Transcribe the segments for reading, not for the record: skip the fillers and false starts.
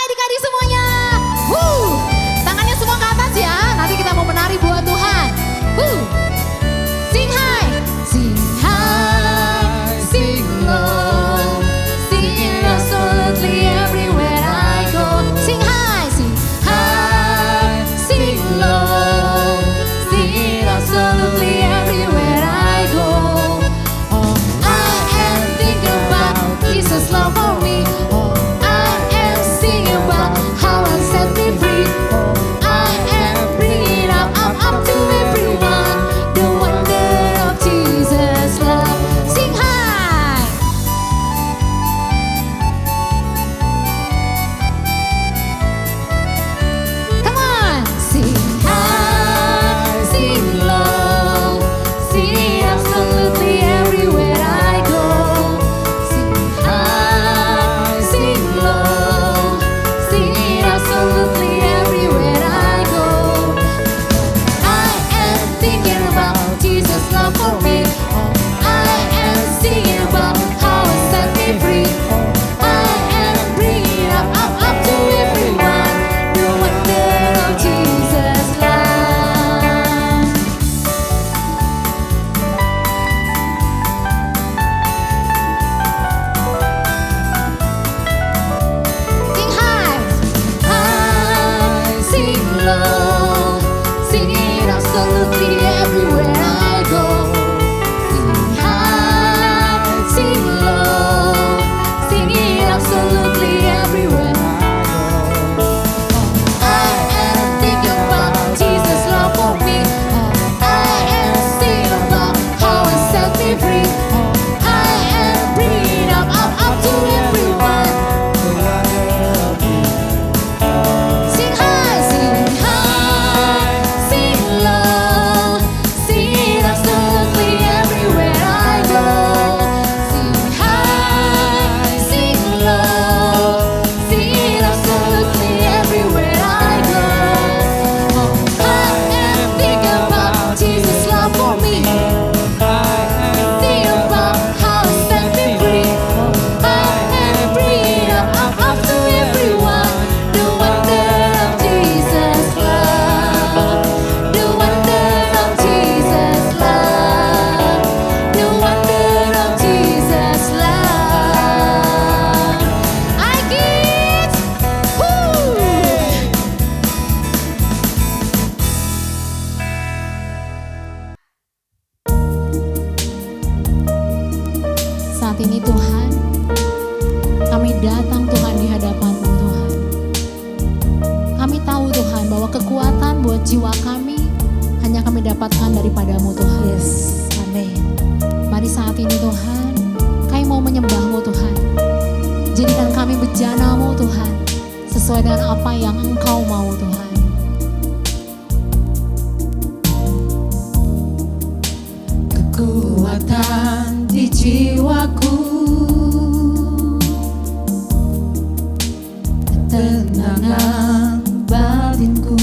adik-adik semuanya. Tangannya semua ke atas ya. Nanti kita mau menari buat Tuhan. Sing high, sing high, sing low, sing it absolutely everywhere I go. Sing high, sing high, sing low, sing it absolutely everywhere I go. Oh, I am thinking about Jesus' love for me. Oh, I am singing about how He set me free. Oh, I am bringing up to everyone the wonder of Jesus' love. Sing high. Come on. Sing high, sing low, sing it absolutely everywhere I go. Sing high, sing low, sing it absolutely everywhere I go. I am thinking about Jesus' love for me. I am singing about how He set me free. I am bringing up to everyone the wonder of Jesus' love. Sing high, high, sing low, sing it absolutely everywhere I go. Sing high, sing low, sing it absolutely everywhere I go. I am thinking about Jesus' love for me. I am singing about how He set me free. I am bringing up to everyone. Sing high, sing low, sing it absolutely everywhere I go. Sing high, sing low, sing it absolutely everywhere I go. Oh, I am thinking about Jesus' love for me. Thinking about how He set me free. I am bringing up to everyone the wonder of Jesus' love, the wonder of Jesus' love, the wonder of Jesus' love. I get Saat ini Tuhan, kami datang Tuhan di hadapan-Mu Tuhan. Kami tahu Tuhan bahwa kekuatan buat jiwa kami hanya kami dapatkan daripada-Mu Tuhan. Yes, amin. Mari saat ini Tuhan, kami mau menyembah-Mu Tuhan. Jadikan kami bejana-Mu Tuhan, sesuai dengan apa yang Engkau mau Tuhan. Kekuatan di jiwaku, ketenangan batinku,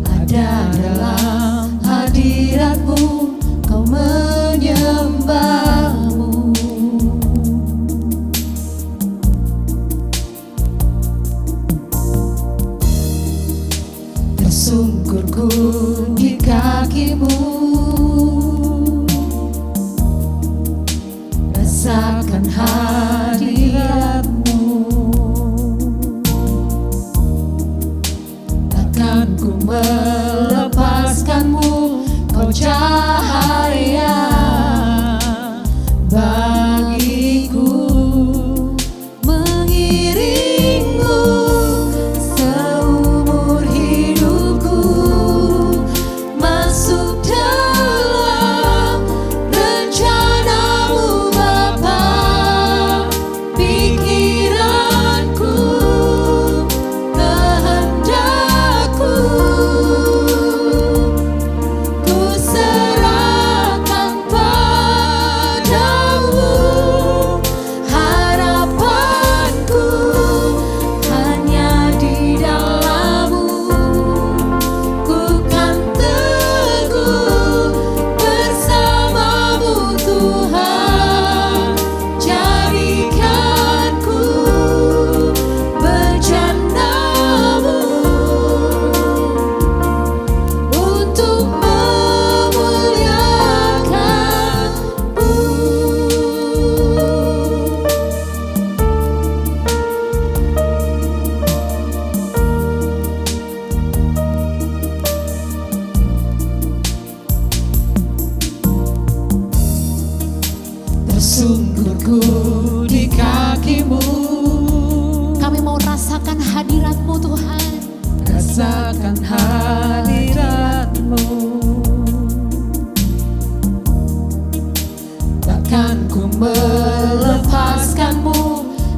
ada dalam hadirat-Mu, kau menyembah-Mu.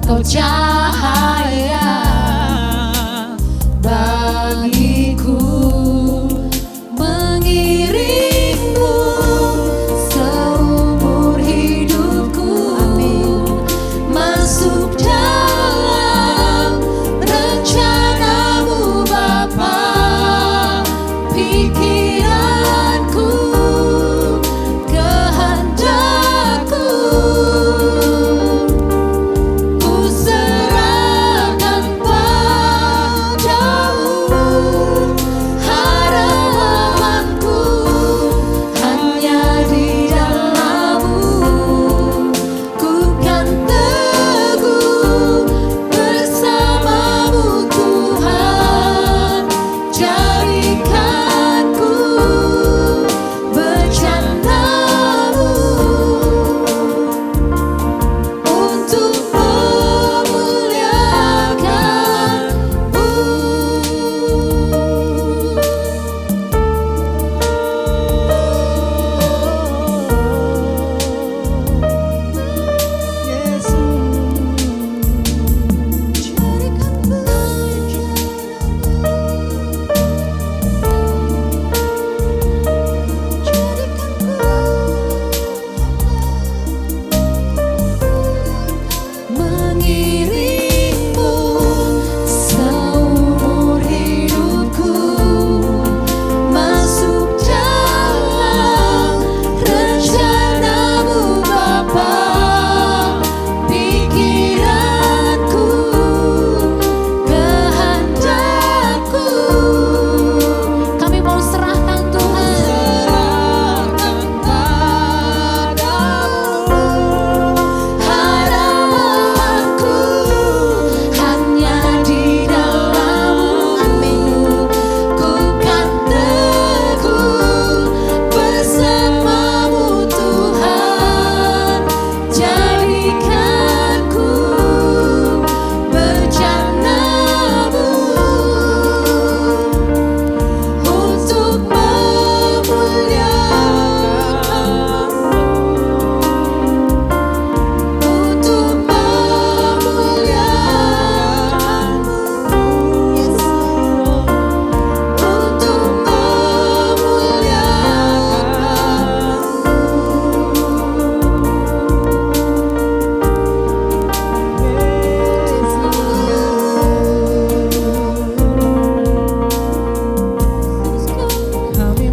Kau cahaya bagiku, mengiringmu seumur hidupku. Masuk dalam rencanamu Bapa, pikiranku, kehendakku, ku serahkan padamu. Harapanku hanya di dalam-Mu, ku kan teguh bersama-Mu Tuhan. Jadikanku bercanda-Mu untuk mengiringmu seumur hidupku. Masuk dalam rencana-Mu Bapa, pikiranku, kehendakku, kami mau serahkan Tuhan. Serahkan padamu. Harapanku hanya di dalam-Mu, ku kan teguh bersama-Mu Tuhan. Jadikanku bercanda-Mu untuk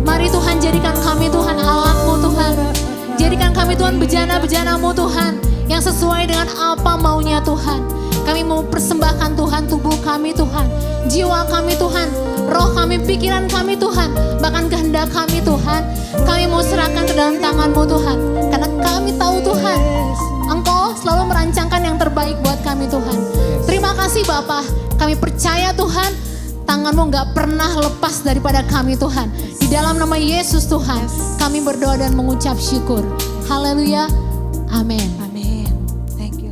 Mari Tuhan, jadikan kami Tuhan alat-Mu Tuhan. Jadikan kami Tuhan bejana-bejana-Mu Tuhan, yang sesuai dengan apa maunya Tuhan. Kami mau persembahkan Tuhan tubuh kami Tuhan, jiwa kami Tuhan, roh kami, pikiran kami Tuhan, bahkan kehendak kami Tuhan. Kami mau serahkan ke dalam tangan-Mu Tuhan, karena kami tahu Tuhan, Engkau selalu merancangkan yang terbaik buat kami Tuhan. Terima kasih Bapa, kami percaya Tuhan, tangan-Mu gak pernah lepas daripada kami Tuhan. Di dalam nama Yesus Tuhan, kami berdoa dan mengucap syukur. Haleluya, amin. Amin. Thank you.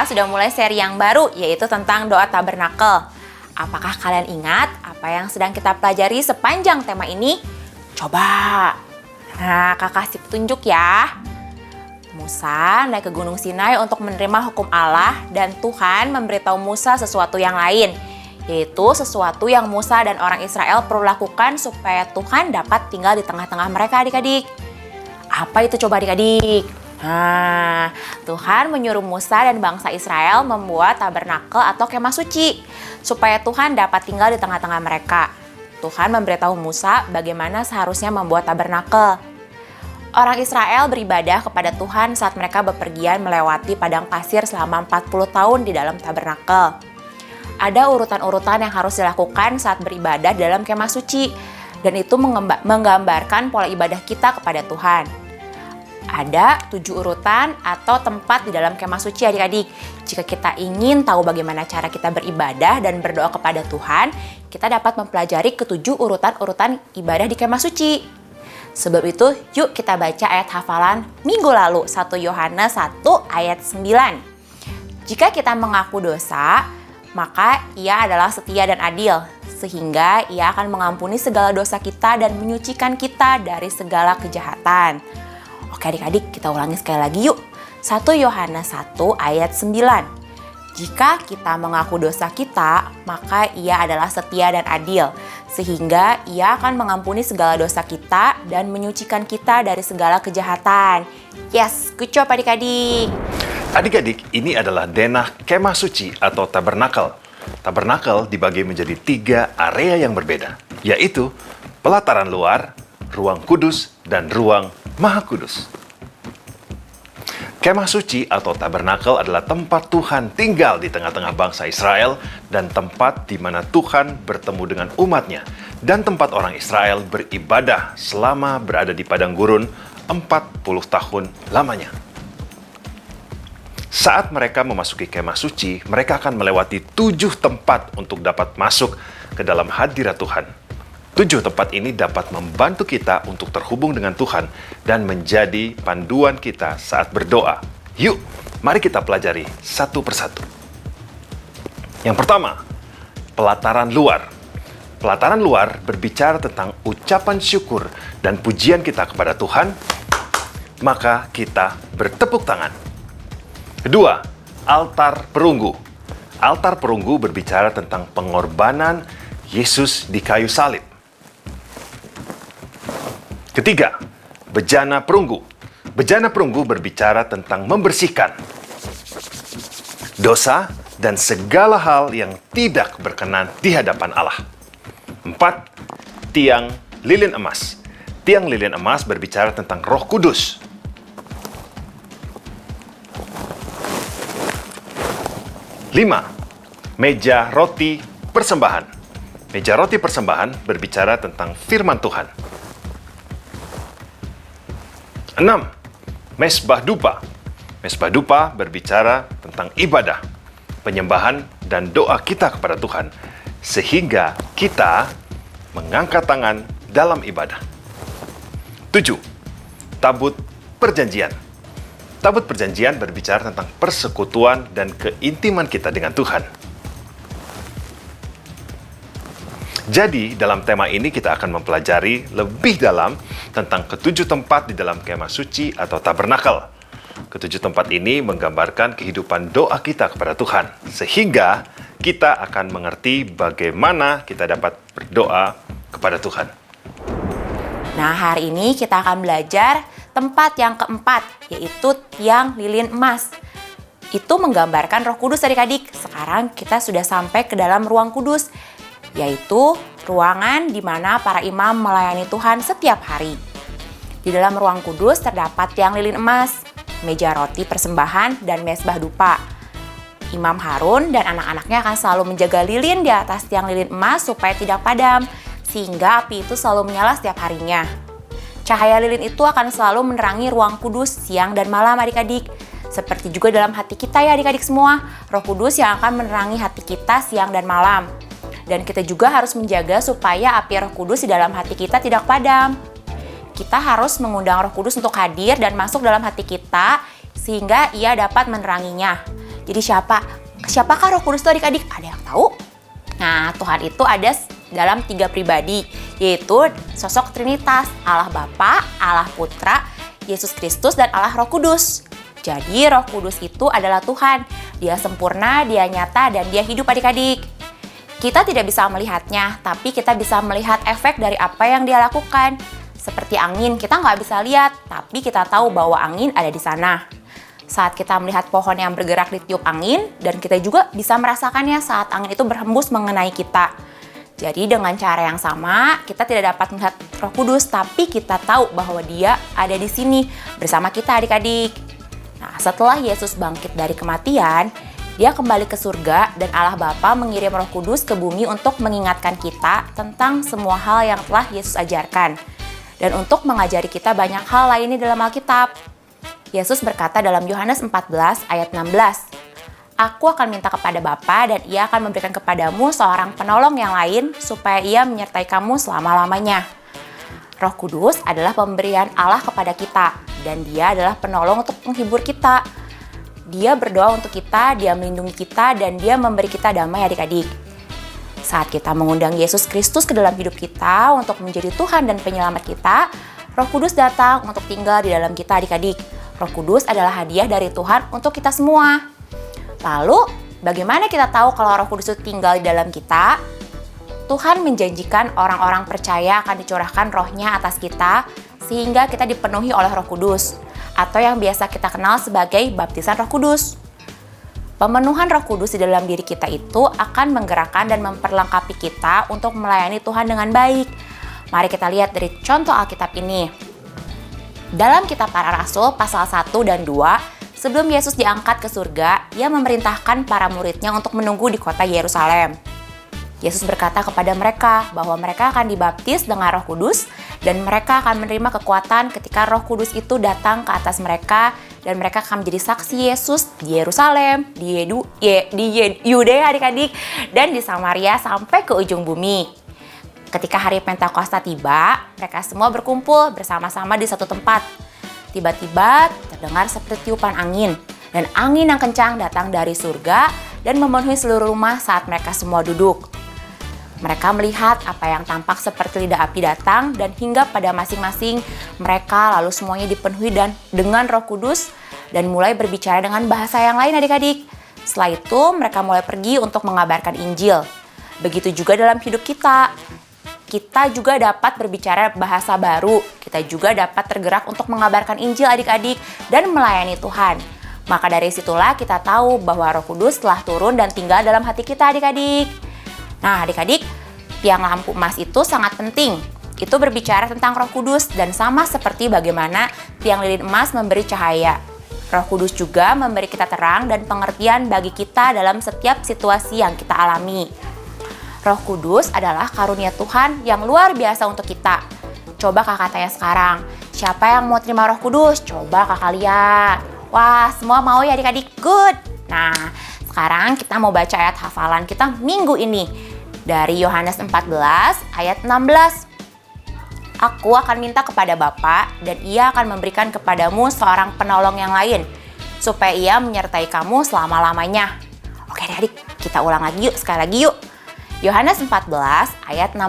kita sudah mulai seri yang baru, yaitu tentang doa tabernakel. Apakah kalian ingat apa yang sedang kita pelajari sepanjang tema ini? Coba. Nah, Kak kasih petunjuk ya. Musa naik ke Gunung Sinai untuk menerima hukum Allah dan Tuhan memberitahu Musa sesuatu yang lain, yaitu sesuatu yang Musa dan orang Israel perlu lakukan supaya Tuhan dapat tinggal di tengah-tengah mereka adik-adik. Apa itu coba adik-adik? Nah, Tuhan menyuruh Musa dan bangsa Israel membuat tabernakel atau kemah suci supaya Tuhan dapat tinggal di tengah-tengah mereka. Tuhan memberitahu Musa bagaimana seharusnya membuat tabernakel. Orang Israel beribadah kepada Tuhan saat mereka bepergian melewati padang pasir selama 40 tahun di dalam tabernakel. Ada urutan-urutan yang harus dilakukan saat beribadah dalam kemah suci, dan itu menggambarkan pola ibadah kita kepada Tuhan. Ada 7 urutan atau tempat di dalam kemah suci adik-adik. Jika kita ingin tahu bagaimana cara kita beribadah dan berdoa kepada Tuhan, kita dapat mempelajari ke-7 urutan-urutan ibadah di kemah suci. Sebab itu, yuk kita baca ayat hafalan minggu lalu, 1 Yohanes 1 ayat 9. Jika kita mengaku dosa, maka Ia adalah setia dan adil, sehingga Ia akan mengampuni segala dosa kita dan menyucikan kita dari segala kejahatan. Oke adik-adik, kita ulangi sekali lagi yuk. 1 Yohanes 1 ayat 9. Jika kita mengaku dosa kita, maka Ia adalah setia dan adil, sehingga Ia akan mengampuni segala dosa kita dan menyucikan kita dari segala kejahatan. Yes, good job adik-adik. Adik-adik, ini adalah denah kemah suci atau tabernakel. Tabernakel dibagi menjadi 3 area yang berbeda, yaitu pelataran luar, ruang kudus, dan ruang Maha Kudus. Kemah suci atau tabernakel adalah tempat Tuhan tinggal di tengah-tengah bangsa Israel dan tempat di mana Tuhan bertemu dengan umatnya dan tempat orang Israel beribadah selama berada di padang gurun 40 tahun lamanya. Saat mereka memasuki kemah suci, mereka akan melewati 7 tempat untuk dapat masuk ke dalam hadirat Tuhan. 7 tempat ini dapat membantu kita untuk terhubung dengan Tuhan dan menjadi panduan kita saat berdoa. Yuk, mari kita pelajari satu persatu. Yang pertama, pelataran luar. Pelataran luar berbicara tentang ucapan syukur dan pujian kita kepada Tuhan, maka kita bertepuk tangan. Kedua, altar perunggu. Altar perunggu berbicara tentang pengorbanan Yesus di kayu salib. Ketiga, bejana perunggu. Bejana perunggu berbicara tentang membersihkan dosa dan segala hal yang tidak berkenan di hadapan Allah. 4, tiang lilin emas. Tiang lilin emas berbicara tentang Roh Kudus. 5, meja roti persembahan. Meja roti persembahan berbicara tentang firman Tuhan. 6, mesbah dupa. Mesbah dupa berbicara tentang ibadah, penyembahan, dan doa kita kepada Tuhan, sehingga kita mengangkat tangan dalam ibadah. 7, tabut perjanjian. Tabut perjanjian berbicara tentang persekutuan dan keintiman kita dengan Tuhan. Jadi, dalam tema ini kita akan mempelajari lebih dalam tentang ke-7 tempat di dalam kemah suci atau tabernakel. Ke-7 tempat ini menggambarkan kehidupan doa kita kepada Tuhan, sehingga kita akan mengerti bagaimana kita dapat berdoa kepada Tuhan. Nah, hari ini kita akan belajar tempat yang keempat, yaitu tiang lilin emas. Itu menggambarkan Roh Kudus adik-adik. Sekarang kita sudah sampai ke dalam ruang kudus, yaitu ruangan di mana para imam melayani Tuhan setiap hari. Di dalam ruang kudus terdapat tiang lilin emas, meja roti persembahan, dan mesbah dupa. Imam Harun dan anak-anaknya akan selalu menjaga lilin di atas tiang lilin emas supaya tidak padam, sehingga api itu selalu menyala setiap harinya. Cahaya lilin itu akan selalu menerangi ruang kudus siang dan malam adik-adik. Seperti juga dalam hati kita ya adik-adik semua, Roh Kudus yang akan menerangi hati kita siang dan malam. Dan kita juga harus menjaga supaya api Roh Kudus di dalam hati kita tidak padam. Kita harus mengundang Roh Kudus untuk hadir dan masuk dalam hati kita sehingga Ia dapat meneranginya. Jadi siapakah Roh Kudus itu adik-adik? Ada yang tahu? Nah, Tuhan itu ada dalam 3 pribadi, yaitu sosok Trinitas, Allah Bapa, Allah Putra, Yesus Kristus, dan Allah Roh Kudus. Jadi Roh Kudus itu adalah Tuhan. Dia sempurna, dia nyata, dan dia hidup adik-adik. Kita tidak bisa melihatnya, tapi kita bisa melihat efek dari apa yang dia lakukan. Seperti angin, kita nggak bisa lihat, tapi kita tahu bahwa angin ada di sana. Saat kita melihat pohon yang bergerak di tiup angin, dan kita juga bisa merasakannya saat angin itu berhembus mengenai kita. Jadi dengan cara yang sama, kita tidak dapat melihat Roh Kudus, tapi kita tahu bahwa dia ada di sini bersama kita adik-adik. Nah, setelah Yesus bangkit dari kematian, dia kembali ke surga dan Allah Bapa mengirim Roh Kudus ke bumi untuk mengingatkan kita tentang semua hal yang telah Yesus ajarkan. Dan untuk mengajari kita banyak hal lainnya dalam Alkitab. Yesus berkata dalam Yohanes 14 ayat 16, "Aku akan minta kepada Bapa dan ia akan memberikan kepadamu seorang penolong yang lain supaya ia menyertai kamu selama-lamanya." Roh Kudus adalah pemberian Allah kepada kita dan dia adalah penolong untuk menghibur kita. Dia berdoa untuk kita, dia melindungi kita, dan dia memberi kita damai adik-adik. Saat kita mengundang Yesus Kristus ke dalam hidup kita untuk menjadi Tuhan dan penyelamat kita, Roh Kudus datang untuk tinggal di dalam kita adik-adik. Roh Kudus adalah hadiah dari Tuhan untuk kita semua. Lalu, bagaimana kita tahu kalau Roh Kudus itu tinggal di dalam kita? Tuhan menjanjikan orang-orang percaya akan dicurahkan rohnya atas kita sehingga kita dipenuhi oleh Roh Kudus, atau yang biasa kita kenal sebagai baptisan Roh Kudus. Pemenuhan Roh Kudus di dalam diri kita itu akan menggerakkan dan memperlengkapi kita untuk melayani Tuhan dengan baik. Mari kita lihat dari contoh Alkitab ini. Dalam Kitab Para Rasul pasal 1 dan 2, sebelum Yesus diangkat ke surga, ia memerintahkan para muridnya untuk menunggu di kota Yerusalem. Yesus berkata kepada mereka bahwa mereka akan dibaptis dengan Roh Kudus dan mereka akan menerima kekuatan ketika Roh Kudus itu datang ke atas mereka dan mereka akan menjadi saksi Yesus di Yerusalem, di Yudea adik-adik, dan di Samaria sampai ke ujung bumi. Ketika hari Pentakosta tiba, mereka semua berkumpul bersama-sama di satu tempat. Tiba-tiba terdengar seperti tiupan angin, dan angin yang kencang datang dari surga dan memenuhi seluruh rumah saat mereka semua duduk. Mereka melihat apa yang tampak seperti lidah api datang dan hingga pada masing-masing mereka lalu semuanya dipenuhi dengan Roh Kudus dan mulai berbicara dengan bahasa yang lain adik-adik. Setelah itu mereka mulai pergi untuk mengabarkan Injil. Begitu juga dalam hidup kita. Kita juga dapat berbicara bahasa baru. Kita juga dapat tergerak untuk mengabarkan Injil adik-adik dan melayani Tuhan. Maka dari situlah kita tahu bahwa Roh Kudus telah turun dan tinggal dalam hati kita adik-adik. Nah adik-adik, tiang lampu emas itu sangat penting. Itu berbicara tentang Roh Kudus dan sama seperti bagaimana tiang lilin emas memberi cahaya. Roh Kudus juga memberi kita terang dan pengertian bagi kita dalam setiap situasi yang kita alami. Roh Kudus adalah karunia Tuhan yang luar biasa untuk kita. Coba kakak tanya sekarang, siapa yang mau terima Roh Kudus? Coba kakak lihat. Wah, semua mau ya adik-adik? Good! Nah, sekarang kita mau baca ayat hafalan kita minggu ini. Dari Yohanes 14 ayat 16. Aku akan minta kepada Bapa dan ia akan memberikan kepadamu seorang penolong yang lain, supaya ia menyertai kamu selama-lamanya. Oke adik, kita ulang lagi yuk, sekali lagi yuk. Yohanes 14 ayat 16.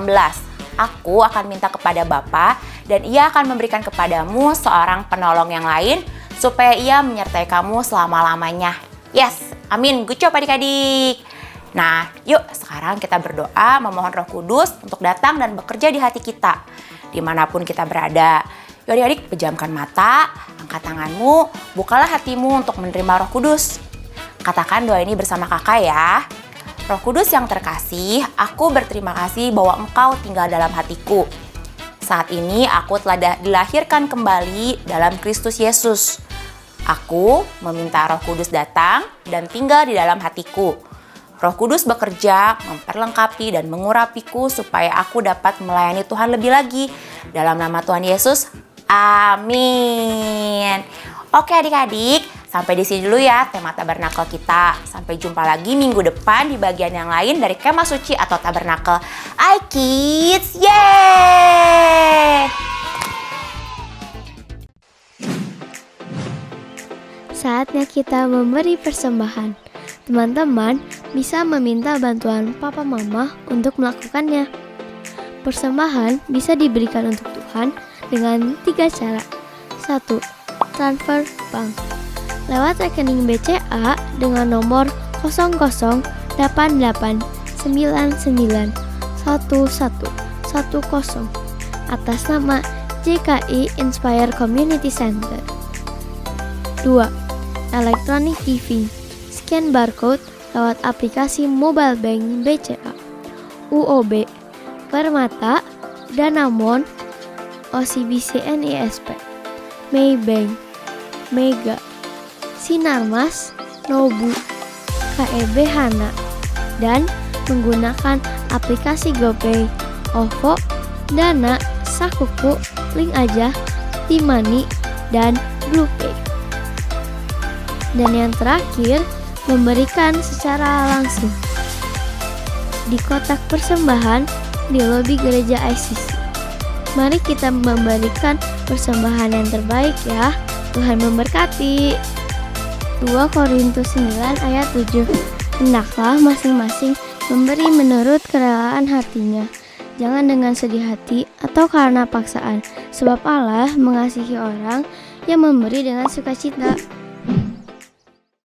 Aku akan minta kepada Bapa dan ia akan memberikan kepadamu seorang penolong yang lain, supaya ia menyertai kamu selama-lamanya. Yes, amin, good job adik-adik. Nah, yuk sekarang kita berdoa memohon Roh Kudus untuk datang dan bekerja di hati kita, dimanapun kita berada. Yuk adik-adik, pejamkan mata, angkat tanganmu, bukalah hatimu untuk menerima Roh Kudus. Katakan doa ini bersama kakak ya. Roh Kudus yang terkasih, aku berterima kasih bahwa Engkau tinggal dalam hatiku. Saat ini aku telah dilahirkan kembali dalam Kristus Yesus. Aku meminta Roh Kudus datang dan tinggal di dalam hatiku. Roh Kudus bekerja, memperlengkapi dan mengurapiku supaya aku dapat melayani Tuhan lebih lagi. Dalam nama Tuhan Yesus, amin. Oke adik-adik, sampai di sini dulu ya tema tabernakel kita. Sampai jumpa lagi minggu depan di bagian yang lain dari kemah suci atau tabernakel. Hai kids, yeay! Saatnya kita memberi persembahan. Teman-teman bisa meminta bantuan papa mama untuk melakukannya. Persembahan bisa diberikan untuk Tuhan dengan 3 cara. 1. Transfer bank. Lewat rekening BCA dengan nomor 0088991110 atas nama JKI Inspire Community Center. 2. Electronic giving. Scan barcode lewat aplikasi mobile bank BCA, UOB, Permata, Danamon, OCBC NISP, Maybank, Mega, Sinarmas, Nobu, KEB Hana, dan menggunakan aplikasi GoPay, OVO, Dana, Sakuku, Link Aja, Timani, dan BluePay. Dan yang terakhir, memberikan secara langsung di kotak persembahan di lobi gereja ICC. Mari kita memberikan persembahan yang terbaik ya. Tuhan memberkati. 2 Korintus 9 ayat 7. Hendaklah masing-masing memberi menurut kerelaan hatinya, jangan dengan sedih hati atau karena paksaan, sebab Allah mengasihi orang yang memberi dengan sukacita.